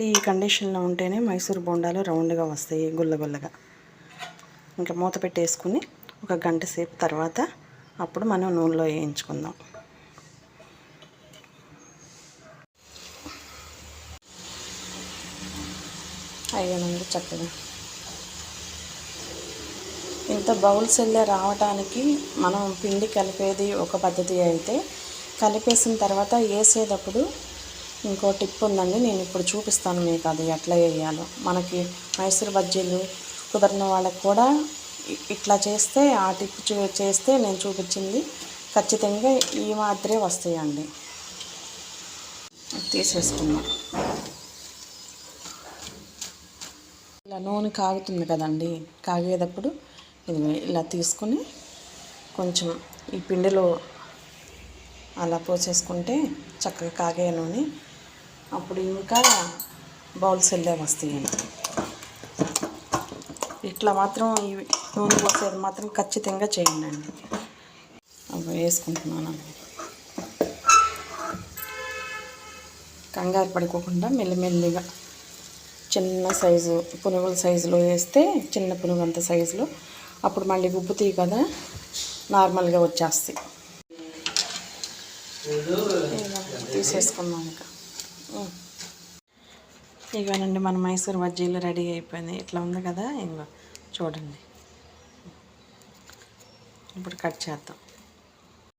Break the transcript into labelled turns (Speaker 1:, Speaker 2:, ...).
Speaker 1: ఈ కండిషన్లో ఉంటేనే మైసూర్ బోండాలు రౌండ్గా వస్తాయి, గుల్లగుల్లగా. ఇంకా మూత పెట్టేసుకుని ఒక గంట సేపు తర్వాత అప్పుడు మనం నూనెలో వేయించుకుందాం. అయ్యానండి చక్కగా. ఇంత బౌల్స్ వెళ్ళే రావడానికి మనం పిండి కలిపేది ఒక పద్ధతి అయితే, కలిపేసిన తర్వాత వేసేటప్పుడు ఇంకో టిప్ ఉందండి. నేను ఇప్పుడు చూపిస్తాను మీకు అది ఎట్లా వేయాలో. మనకి మైసూర్ బజ్జీలు కుదరని వాళ్ళకి కూడా ఇట్లా చేస్తే, ఆ టిప్ చేస్తే నేను చూపించింది ఖచ్చితంగా ఈ మాదిరే వస్తాయండి. తీసేసుకున్నాం. ఇలా నూనె కాగుతుంది కదండి, కాగేటప్పుడు ఇది ఇలా తీసుకుని కొంచెం ఈ పిండిలో అలా పోసేసుకుంటే చక్కగా కాగే నూనె అప్పుడు ఇంకా బౌల్స్ వెళ్ళే వస్తాయండి. ఇట్లా మాత్రం ఈ నూనె పోసేది మాత్రం ఖచ్చితంగా చేయండి అండి. అవి వేసుకుంటున్నాను. కంగారు పడుకోకుండా మెల్లిమెల్లిగా చిన్న సైజు పునుగుల సైజులో వేస్తే, చిన్న పునుగు అంత సైజులో, అప్పుడు మళ్ళీ ఉబ్బుతాయి కదా, నార్మల్గా వచ్చేస్తాయి. తీసేసుకున్నాం ఇంకా. ఇవేనండి మన మైసూర్ బజ్జీలు రెడీ అయిపోయింది. ఇట్లా ఉంది కదా, ఇంకో చూడండి. ఇప్పుడు కట్ చేద్దాం.